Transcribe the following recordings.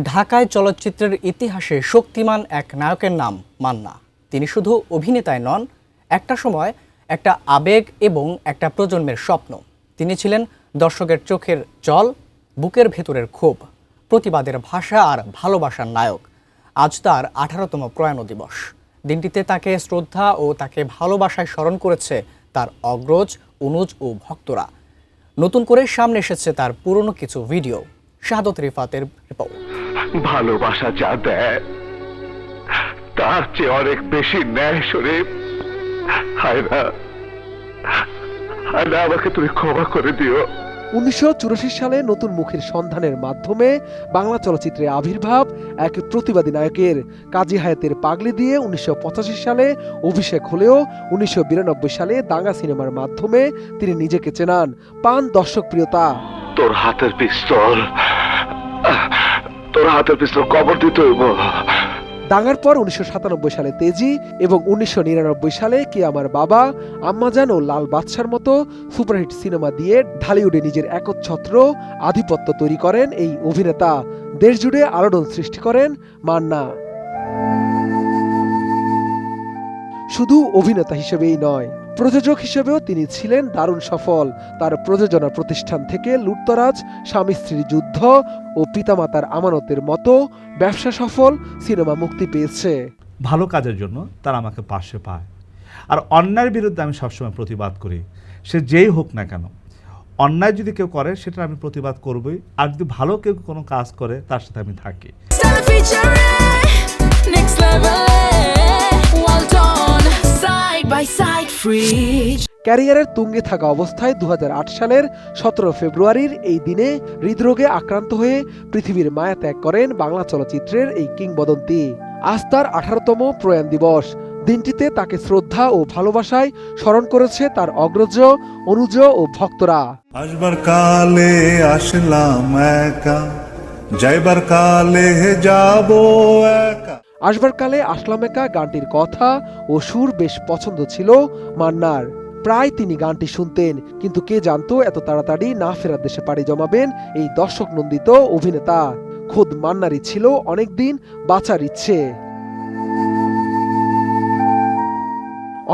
ঢাকায় চলচ্চিত্রের ইতিহাসে শক্তিমান এক নায়কের নাম মান্না। তিনি শুধু অভিনেতাই নন, একটা সময় একটা আবেগ এবং একটা প্রজন্মের স্বপ্ন। তিনি ছিলেন দর্শকের চোখের জল, বুকের ভেতরের ক্ষোভ, প্রতিবাদের ভাষা আর ভালোবাসার নায়ক। আজ তার 18তম প্রয়াণ দিবস। দিনটিতে তাকে শ্রদ্ধা ও তাকে ভালোবাসায় স্মরণ করেছে তার অগ্রজ, অনুজ ও ভক্তরা। নতুন করে সামনে এসেছে তার পুরনো কিছু ভিডিও। শাহাদত রিফাতের রিপোর্ট। ভালোবাসা যা দেয় তার চেয়ে অনেক বেশি ন্যায় শরীফ। হায়না, আমাকে তুমি ক্ষমা করে দিও। 1984 সালে নতুন মুখের সন্ধানের মাধ্যমে বাংলা চলচ্চিত্রে আবির্ভাব এক প্রতিবাদী নায়কের। কাজী হায়াতের পাগলি দিয়ে 1985 সালে অভিষেক হলেও 1992 সালে দাঙ্গা সিনেমার মাধ্যমে তিনি নিজেকে চেনান, পান দর্শকপ্রিয়তা। তোর হাতের পিস্তল কবর দিতে হইব। দাঙ্গার পর 1997 সালে তেজি এবং 1999 সালে কে আমার বাবা, আম্মাজান ও লাল বাদশার মতো সুপারহিট সিনেমা দিয়ে ঢালিউডে নিজের একচ্ছত্র আধিপত্য তৈরি করেন এই অভিনেতা। দেশজুড়ে আলোড়ন সৃষ্টি করেন মান্না। শুধু অভিনেতা হিসেবেই নয়, প্রযোজক হিসেবেও তিনি ছিলেন দারুণ সফল। তার প্রযোজনা প্রতিষ্ঠান থেকে লুটতরাজ, স্বামী স্ত্রীর যুদ্ধ ও পিতামাতার আমানতের মতো ব্যবসা সফল সিনেমা মুক্তি পেয়েছে। ভালো কাজের জন্য তারা আমাকে পাশে পায়, আর অন্যায়ের বিরুদ্ধে আমি সবসময় প্রতিবাদ করি। সে যেই হোক না কেন, অন্যায় যদি কেউ করে সেটা আমি প্রতিবাদ করবই, আর যদি ভালো কেউ কোনো কাজ করে তার সাথে আমি থাকি। ক্যারিয়ারের তুঙ্গে থাকা অবস্থায় 2008 সালের 17 ফেব্রুয়ারির এই দিনে হৃদরোগে আক্রান্ত হয়ে পৃথিবীর মায়া ত্যাগ করেন বাংলা চলচ্চিত্রের এই কিংবদন্তি। আজ তার 18তম প্রয়াণ দিবস। দিনটিতে তাকে শ্রদ্ধা ও ভালোবাসায় স্মরণ করেছে তার অগ্রজ, অনুজ ও ভক্তরা। আসবার কালে আসলাম একা, যাইবার কালে যাব একা। আসবার কালে আসলাম একা গানটির কথা ও সুর বেশ পছন্দ ছিল মান্নার। প্রায় তিনি গানটি শুনতেন, কিন্তু কে জানতো এত তাড়াতাড়ি না ফেরার দেশে পাড়ি জমাবেন এই দর্শক নন্দিত অভিনেতা। খোদ মান্নারই ছিল অনেকদিন বাঁচার ইচ্ছে।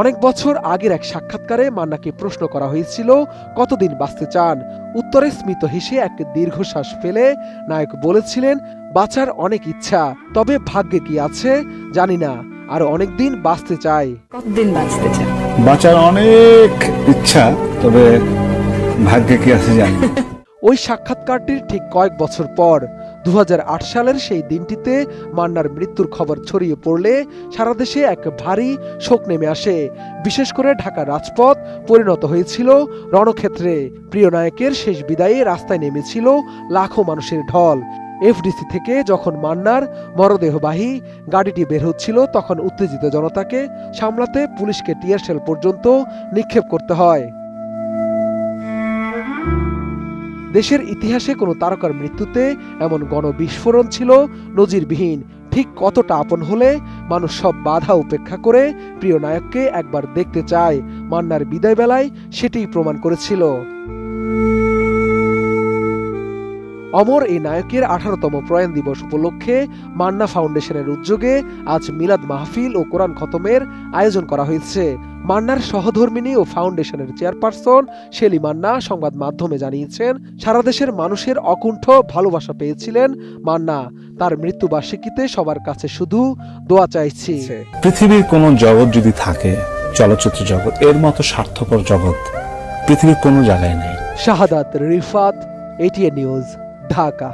অনেক বছর আগের এক সাক্ষাৎকারে মান্নাকে প্রশ্ন করা হয়েছিল কতদিন বাঁচতে চান। উত্তরে স্মিত হেসে এক দীর্ঘশ্বাস ফেলে নায়ক বলেছিলেন, বাঁচার অনেক ইচ্ছা, তবে ভাগ্যে কি আছে জানি না, আর অনেকদিন বাঁচতে চাই। কতদিন বাঁচতে চান? বাঁচার অনেক ইচ্ছা, তবে ভাগ্যে কি আছে জানি না। ওই সাক্ষাৎকারটির ঠিক কয়েক বছর পর 2008 সালের সেই দিনটিতে মান্নার মৃত্যুর খবর ছড়িয়ে পড়লে সারা দেশে এক ভারী শোক নেমে আসে। বিশেষ করে ঢাকার রাজপথ পরিণত হয়েছিল রণক্ষেত্রে। প্রিয় নায়কের শেষ বিদায়ে রাস্তায় নেমেছিল লাখো মানুষের ঢল। এফডিসি থেকে যখন মান্নার মরদেহবাহী গাড়িটি বের হচ্ছিল, তখন উত্তেজিত জনতাকে সামলাতে পুলিশকে টিয়ার শেল পর্যন্ত নিক্ষেপ করতে হয়। দেশের ইতিহাসে কোনো তারকার মৃত্যুতে এমন গণবিস্ফোরণ ছিল নজিরবিহীন। ঠিক কতটা আপন হলে মানুষ সব বাধা উপেক্ষা করে প্রিয় নায়ককে একবার দেখতে চায়, মান্নার বিদায় বেলায় সেটিই প্রমাণ করেছিল। অমর এই নায়কের 18তম প্রয়াণ দিবস উপলক্ষে মান্না ফাউন্ডেশনের উদ্যোগে আজ মিলাদ মাহফিল ও কোরআন খতমের আয়োজন করা হয়েছে। মান্নার সহধর্মিণী ও ফাউন্ডেশনের চেয়ারপারসন শেলি মান্না সংবাদ মাধ্যমে জানিয়েছেন, সারা দেশের মানুষের অকুণ্ঠ ভালোবাসা পেয়েছিলেন মান্না। তার মৃত্যুবার্ষিকীতে সবার কাছে শুধু দোয়া চাইছি। পৃথিবীর কোনো জগৎ যদি থাকে, চলচ্চিত্র জগৎ, এর মতো স্বার্থপর জগৎ পৃথিবীর কোনো জায়গায় নেই। শাহাদাত রিফাত, ATN নিউজ, ঢাকা।